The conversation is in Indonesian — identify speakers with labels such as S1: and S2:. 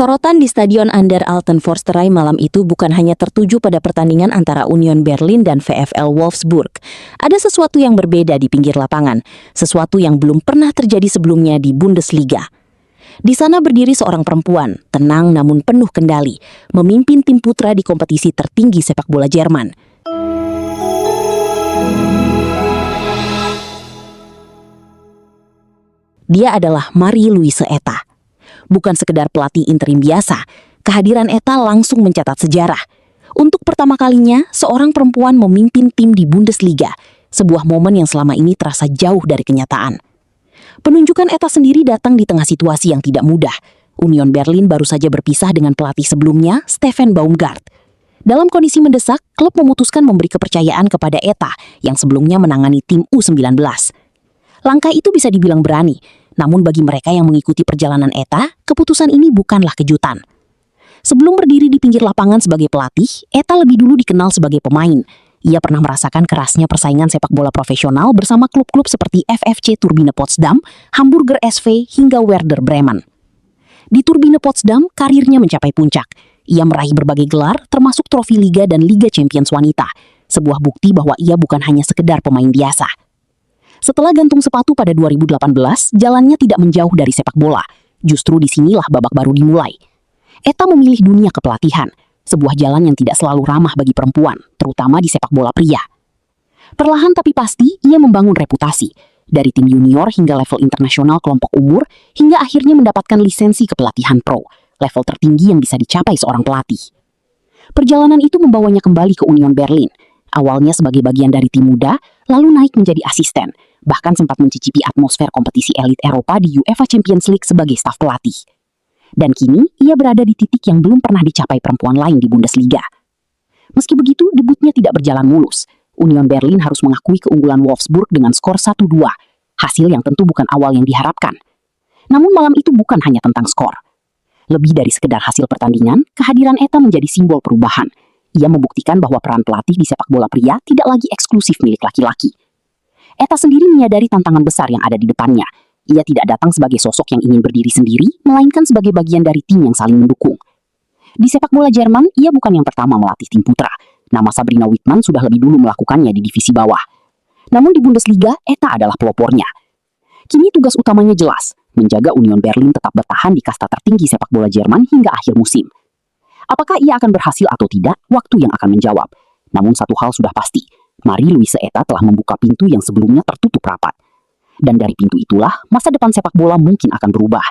S1: Sorotan di Stadion Ander Alten Forsterij malam itu bukan hanya tertuju pada pertandingan antara Union Berlin dan VfL Wolfsburg. Ada sesuatu yang berbeda di pinggir lapangan, sesuatu yang belum pernah terjadi sebelumnya di Bundesliga. Di sana berdiri seorang perempuan, tenang namun penuh kendali, memimpin tim putra di kompetisi tertinggi sepak bola Jerman. Dia adalah Marie-Louise Eta. Bukan sekedar pelatih interim biasa, kehadiran Eta langsung mencatat sejarah. Untuk pertama kalinya, seorang perempuan memimpin tim di Bundesliga, sebuah momen yang selama ini terasa jauh dari kenyataan. Penunjukan Eta sendiri datang di tengah situasi yang tidak mudah. Union Berlin baru saja berpisah dengan pelatih sebelumnya, Steffen Baumgart. Dalam kondisi mendesak, klub memutuskan memberi kepercayaan kepada Eta yang sebelumnya menangani tim U19. Langkah itu bisa dibilang berani, namun bagi mereka yang mengikuti perjalanan Eta, keputusan ini bukanlah kejutan. Sebelum berdiri di pinggir lapangan sebagai pelatih, Eta lebih dulu dikenal sebagai pemain. Ia pernah merasakan kerasnya persaingan sepak bola profesional bersama klub-klub seperti FFC Turbine Potsdam, Hamburger SV, hingga Werder Bremen. Di Turbine Potsdam, karirnya mencapai puncak. Ia meraih berbagai gelar, termasuk trofi Liga dan Liga Champions wanita, sebuah bukti bahwa ia bukan hanya sekedar pemain biasa. Setelah gantung sepatu pada 2018, jalannya tidak menjauh dari sepak bola. Justru disinilah babak baru dimulai. Eta memilih dunia kepelatihan, sebuah jalan yang tidak selalu ramah bagi perempuan, terutama di sepak bola pria. Perlahan tapi pasti, ia membangun reputasi. Dari tim junior hingga level internasional kelompok umur, hingga akhirnya mendapatkan lisensi kepelatihan pro, level tertinggi yang bisa dicapai seorang pelatih. Perjalanan itu membawanya kembali ke Union Berlin, awalnya sebagai bagian dari tim muda, lalu naik menjadi asisten, bahkan sempat mencicipi atmosfer kompetisi elit Eropa di UEFA Champions League sebagai staf pelatih. Dan kini, ia berada di titik yang belum pernah dicapai perempuan lain di Bundesliga. Meski begitu, debutnya tidak berjalan mulus. Union Berlin harus mengakui keunggulan Wolfsburg dengan skor 1-2, hasil yang tentu bukan awal yang diharapkan. Namun malam itu bukan hanya tentang skor. Lebih dari sekedar hasil pertandingan, kehadiran Eta menjadi simbol perubahan. Ia membuktikan bahwa peran pelatih di sepak bola pria tidak lagi eksklusif milik laki-laki. Eta sendiri menyadari tantangan besar yang ada di depannya. Ia tidak datang sebagai sosok yang ingin berdiri sendiri, melainkan sebagai bagian dari tim yang saling mendukung. Di sepak bola Jerman, ia bukan yang pertama melatih tim putra. Nama Sabrina Wittmann sudah lebih dulu melakukannya di divisi bawah. Namun di Bundesliga, Eta adalah pelopornya. Kini tugas utamanya jelas, menjaga Union Berlin tetap bertahan di kasta tertinggi sepak bola Jerman hingga akhir musim. Apakah ia akan berhasil atau tidak, waktu yang akan menjawab. Namun satu hal sudah pasti, Marie-Louise Eta telah membuka pintu yang sebelumnya tertutup rapat. Dan dari pintu itulah, masa depan sepak bola mungkin akan berubah.